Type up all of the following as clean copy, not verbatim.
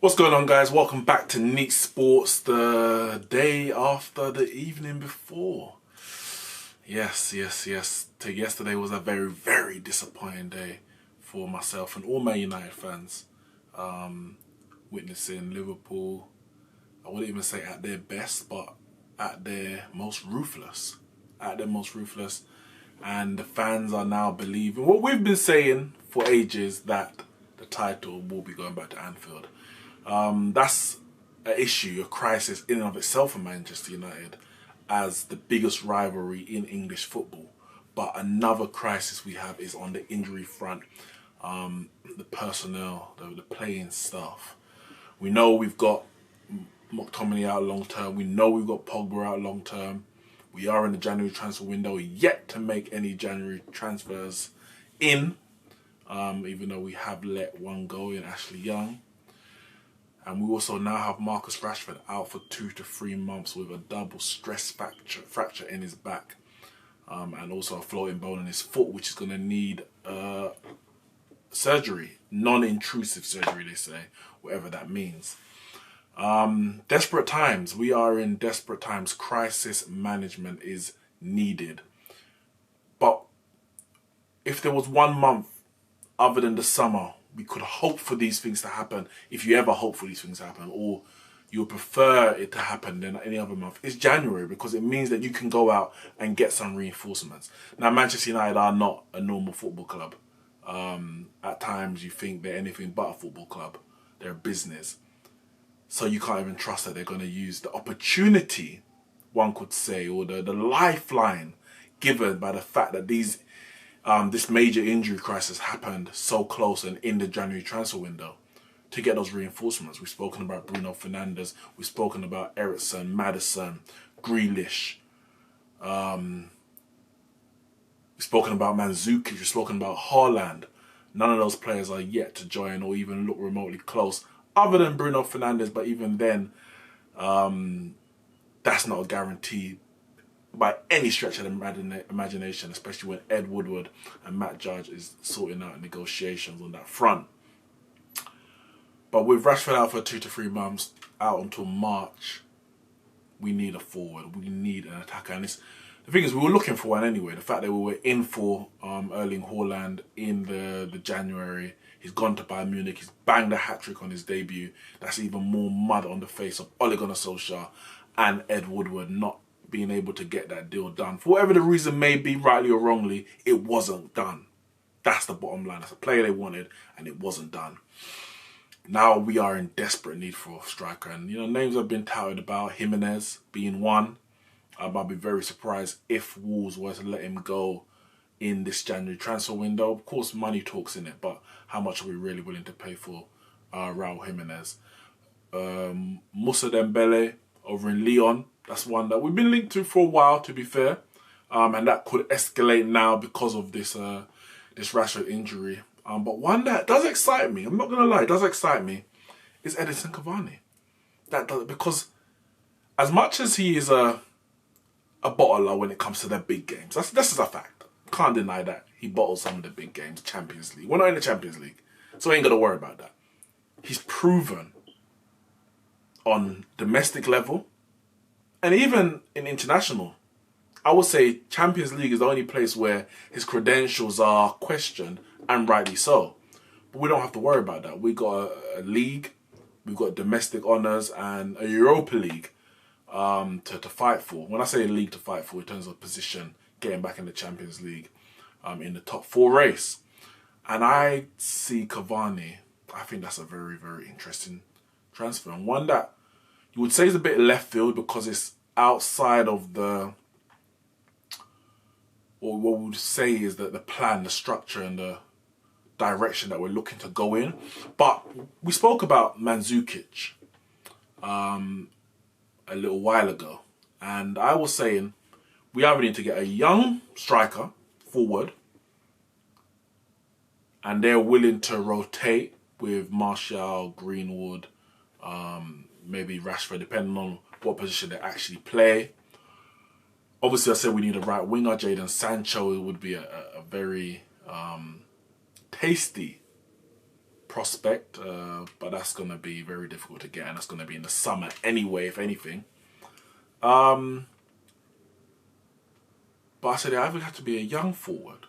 What's going on, guys? Welcome back to Neeks Sports, the day after the evening before. Yes. Yesterday was a very disappointing day for myself and all Man United fans. Witnessing Liverpool, I wouldn't even say at their best, but at their most ruthless. And the fans are now believing what we've been saying for ages, that the title will be going back to Anfield. That's an issue, a crisis in and of itself for Manchester United as the biggest rivalry in English football. But another crisis we have is on the injury front, the personnel, the playing staff. We know we've got McTominay out long term. We know we've got Pogba out long term. We are in the January transfer window, yet to make any January transfers in, even though we have let one go in Ashley Young. And we also now have Marcus Rashford out for 2 to 3 months with a double stress fracture in his back. And also a floating bone in his foot, which is going to need surgery. Non-intrusive surgery, they say, whatever that means. Desperate times. We are in desperate times. Crisis management is needed. But if there was 1 month other than the summer, we could hope for these things to happen, if you ever hope for these things to happen, or you would prefer it to happen than any other month, it's January, because it means that you can go out and get some reinforcements. Now, Manchester United are not a normal football club. At times you think they're anything but a football club. They're a business. So you can't even trust that they're going to use the opportunity, one could say, or the lifeline given by the fact that this major injury crisis happened so close and in the January transfer window, to get those reinforcements. We've spoken about Bruno Fernandes. We've spoken about Edinson, Maddison, Grealish. We've spoken about Mandzukic. We've spoken about Haaland. None of those players are yet to join or even look remotely close, other than Bruno Fernandes. But even then, that's not a guarantee by any stretch of the imagination, especially when Ed Woodward and Matt Judge is sorting out negotiations on that front. But with Rashford out for 2 to 3 months, out until March, we need a forward. We need an attacker. And the thing is, we were looking for one anyway. The fact that we were in for Erling Haaland in the January, he's gone to Bayern Munich, he's banged a hat-trick on his debut. That's even more mud on the face of Ole Gunnar Solskjaer and Ed Woodward not being able to get that deal done. For whatever the reason may be, rightly or wrongly, it wasn't done. That's the bottom line. That's a player they wanted, and it wasn't done. Now we are in desperate need for a striker. And, names have been touted about, Jimenez being one. I'd be very surprised if Wolves were to let him go in this January transfer window. Of course, money talks in it, but how much are we really willing to pay for Raul Jimenez? Moussa Dembele over in Lyon. That's one that we've been linked to for a while, to be fair. And that could escalate now because of this Rashford injury. But one that does excite me, I'm not going to lie, it does excite me, is Edinson Cavani. Because as much as he is a bottler when it comes to the big games, this is a fact. Can't deny that. He bottles some of the big games, Champions League. We're not in the Champions League, so we ain't got to worry about that. He's proven on domestic level, and even in international, I would say Champions League is the only place where his credentials are questioned, and rightly so. But we don't have to worry about that. We got a league, we've got domestic honours, and a Europa League to fight for. When I say a league to fight for, in terms of position, getting back in the Champions League, in the top 4 race. And I see Cavani, I think that's a very interesting transfer, and one that you would say is a bit left field because it's outside of or what we would say is that the plan, the structure, and the direction that we're looking to go in. But we spoke about Mandzukic a little while ago, and I was saying we either need to get a young striker forward, and they're willing to rotate with Martial, Greenwood, maybe Rashford, depending on what position they actually play. Obviously, I said we need a right winger. Jadon Sancho would be a very tasty prospect, but that's going to be very difficult to get, and that's going to be in the summer anyway, if anything. But I said it either has to be a young forward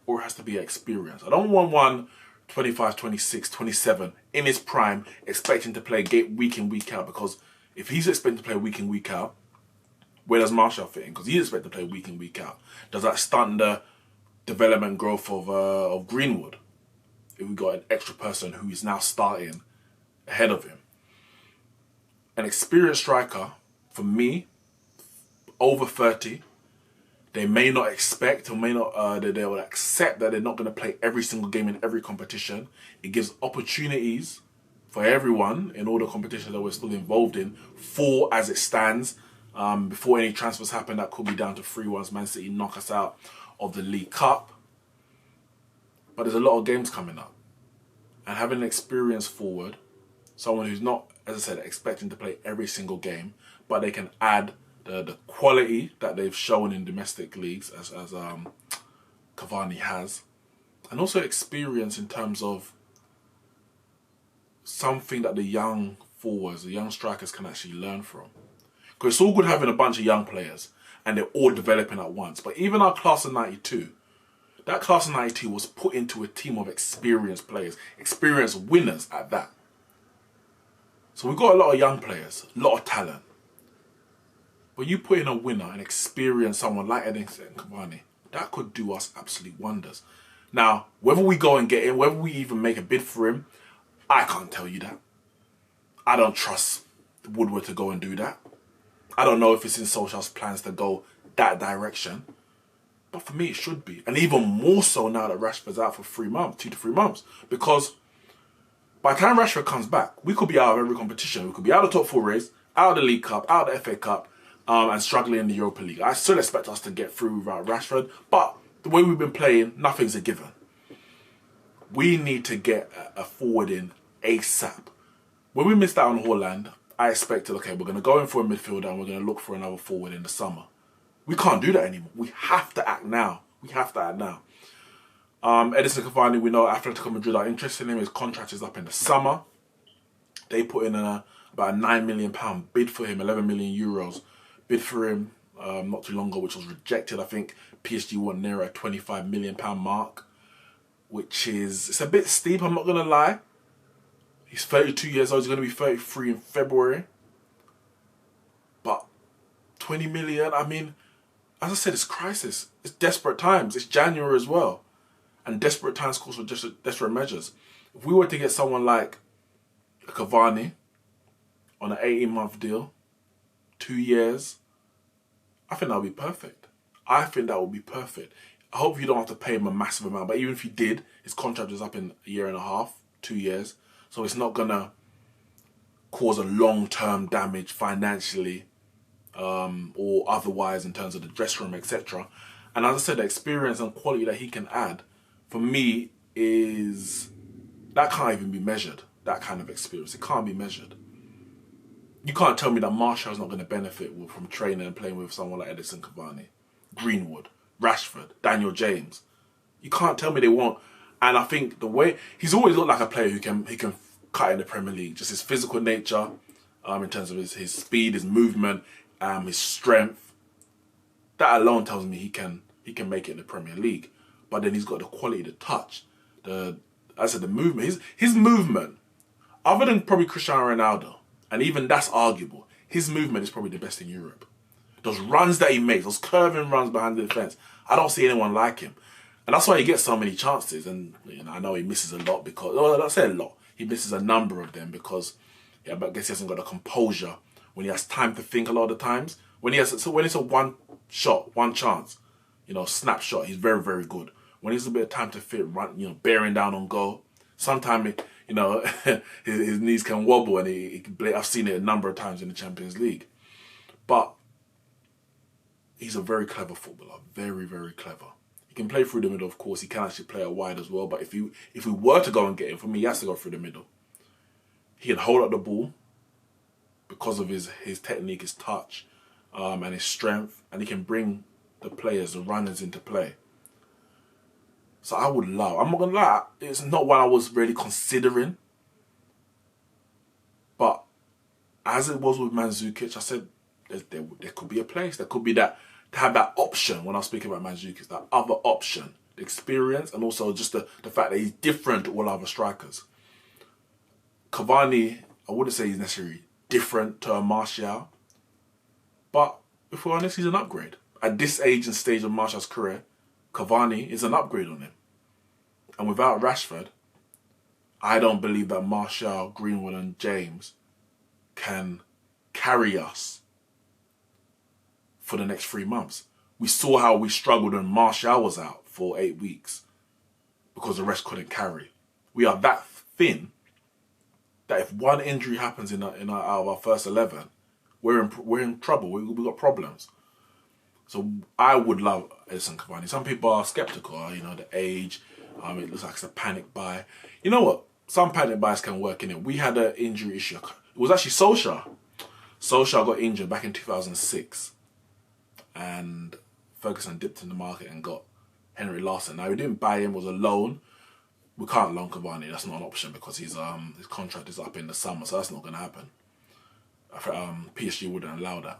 or it has to be experienced. I don't want one 25, 26, 27 in his prime expecting to play week in, week out, because if he's expecting to play week in, week out, where does Martial fit in? Because he's expected to play week in, week out. Does that stunt the development growth of Greenwood? If we got an extra person who is now starting ahead of him. An experienced striker, for me, over 30, they may not expect or may not, they will accept that they're not going to play every single game in every competition. It gives opportunities for everyone in all the competitions that we're still involved in, for as it stands. Before any transfers happen, that could be down to 3-1. Man City knock us out of the League Cup. But there's a lot of games coming up. And having an experienced forward, someone who's not, as I said, expecting to play every single game, but they can add the quality that they've shown in domestic leagues, as Cavani has, and also experience in terms of something that the young forwards, the young strikers can actually learn from. Because it's all good having a bunch of young players and they're all developing at once. But even our class of 92, that class of 92 was put into a team of experienced players, experienced winners at that. So we've got a lot of young players, a lot of talent. But you put in a winner and experience someone like Edinson and Cavani, that could do us absolute wonders. Now, whether we go and get him, whether we even make a bid for him, I can't tell you that. I don't trust Woodward to go and do that. I don't know if it's in Solskjaer's plans to go that direction. But for me, it should be. And even more so now that Rashford's out for 3 months, 2 to 3 months. Because by the time Rashford comes back, we could be out of every competition. We could be out of the top 4 race, out of the League Cup, out of the FA Cup, and struggling in the Europa League. I still expect us to get through without Rashford. But the way we've been playing, nothing's a given. We need to get a forward in ASAP. When we missed out on Haaland, I expected, okay, we're going to go in for a midfielder and we're going to look for another forward in the summer. We can't do that anymore. We have to act now. We have to act now. Edinson Cavani, we know Atletico Madrid are interested in him. His contract is up in the summer. They put in about a £9 million bid for him, 11 million euros bid for him not too long ago, which was rejected. I think PSG went near a £25 million mark, which is, it's a bit steep, I'm not going to lie. He's 32 years old. He's going to be 33 in February. But 20 million, I mean, as I said, it's crisis. It's desperate times. It's January as well. And desperate times calls for desperate measures. If we were to get someone like a Cavani on an 18-month deal, 2 years, I think that would be perfect. I think that would be perfect. I hope you don't have to pay him a massive amount. But even if you did, his contract is up in a year and a half, 2 years. So it's not going to cause a long-term damage financially or otherwise in terms of the dressing room, etc. And as I said, the experience and quality that he can add, for me, is... that can't even be measured, that kind of experience. It can't be measured. You can't tell me that Martial's not going to benefit from training and playing with someone like Edinson Cavani, Greenwood, Rashford, Daniel James. You can't tell me they won't. And I think the way... he's always looked like a player who can cut in the Premier League. Just his physical nature, in terms of his speed, his movement, his strength. That alone tells me he can make it in the Premier League. But then he's got the quality, the touch, the movement. His movement, other than probably Cristiano Ronaldo, and even that's arguable, his movement is probably the best in Europe. Those runs that he makes, those curving runs behind the defence, I don't see anyone like him. And that's why he gets so many chances. And I know he misses a lot because... well, I don't say a lot. He misses a number of them because I guess he hasn't got the composure when he has time to think a lot of the times. When it's a one shot, one chance, snapshot, he's very, very good. When he's a bit of time to fit, run, bearing down on goal, sometimes, his knees can wobble and I've seen it a number of times in the Champions League. But he's a very clever footballer, very, very clever. He can play through the middle, of course. He can actually play out wide as well. But if we were to go and get him, for me, he has to go through the middle. He can hold up the ball because of his technique, his touch, and his strength. And he can bring the players, the runners into play. So I would love, I'm not going to lie, it's not one I was really considering. But as it was with Mandzukic, I said there could be a place. There could be that, to have that option when I was speaking about Mandzukic, that other option. The experience and also just the fact that he's different to all other strikers. Cavani, I wouldn't say he's necessarily different to a Martial. But if we're honest, he's an upgrade. At this age and stage of Martial's career, Cavani is an upgrade on him. And without Rashford, I don't believe that Martial, Greenwood and James can carry us for the next 3 months. We saw how we struggled when Martial was out for 8 weeks because the rest couldn't carry. We are that thin that if one injury happens out of our first 11, we're in trouble. We've got problems. So I would love Edinson Cavani. Some people are skeptical, you know, the age. It looks like it's a panic buy. You know what? Some panic buys can work in it. We had an injury issue. It was actually Solskjaer. Solskjaer got injured back in 2006. And Ferguson dipped in the market and got Henry Larsson. Now, we didn't buy him. It was a loan. We can't loan Cavani. That's not an option because his contract is up in the summer. So that's not going to happen. PSG wouldn't allow that.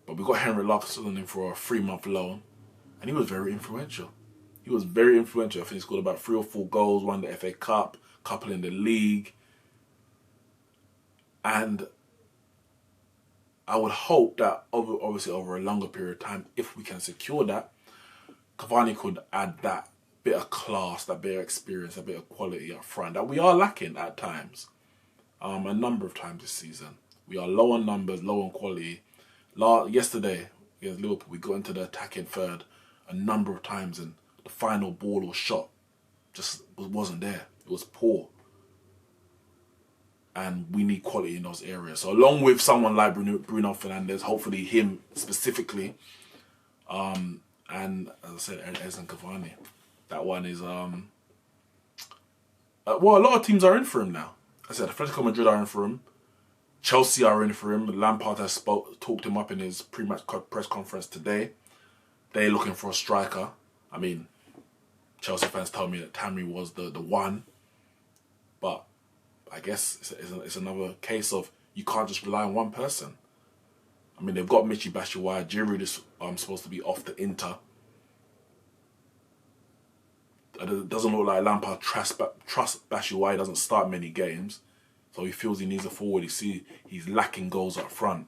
But we got Henry Larsson in for a 3-month loan. And he was very influential. He was very influential. I think he scored about 3 or 4 goals, won the FA Cup, couple in the league. And I would hope that, obviously over a longer period of time, if we can secure that, Cavani could add that bit of class, that bit of experience, that bit of quality up front that we are lacking at times. A number of times this season. We are low on numbers, low on quality. Yesterday against Liverpool, we got into the attacking third a number of times and the final ball or shot just wasn't there. It was poor. And we need quality in those areas. So along with someone like Bruno Fernandes, hopefully him specifically, and as I said, Edinson Cavani. That one is, well, a lot of teams are in for him now. I said, Atletico Madrid are in for him. Chelsea are in for him. Lampard has talked him up in his pre-match press conference today. They're looking for a striker. I mean, Chelsea fans told me that Tammy was the one. But I guess it's another case of you can't just rely on one person. I mean, they've got Michy Batshuayi. Giroud is supposed to be off the Inter. It doesn't look like Lampard trusts Batshuayi. Doesn't start many games. So he feels he needs a forward. He's lacking goals up front.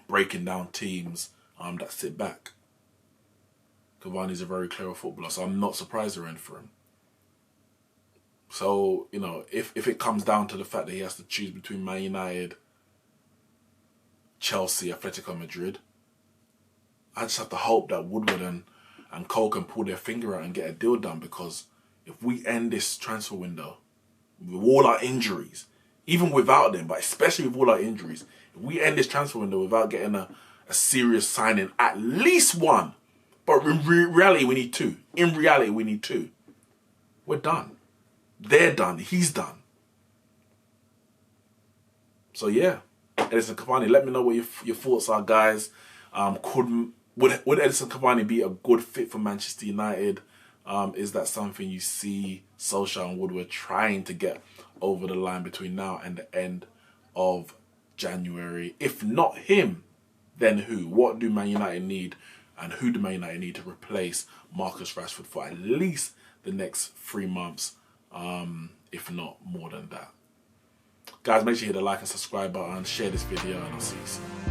Breaking down teams that sit back. Cavani's a very clever footballer, so I'm not surprised they're in for him. So, you know, if it comes down to the fact that he has to choose between Man United, Chelsea, Atletico Madrid, I just have to hope that Woodward and Cole can pull their finger out and get a deal done, because if we end this transfer window with all our injuries, even without them, but especially with all our injuries, if we end this transfer window without getting a serious signing, at least one, but in reality we need 2. In reality we need 2. We're done. They're done. He's done. So yeah, Edinson Cavani. Let me know what your thoughts are, guys. Would Edinson Cavani be a good fit for Manchester United? Is that something you see Solskjaer and Woodward trying to get over the line between now and the end of January? If not him, then who? What do Man United need? And who do Man United need to replace Marcus Rashford for at least the next 3 months? If not more than that. Guys, make sure you hit the like and subscribe button, share this video, and I'll see you soon.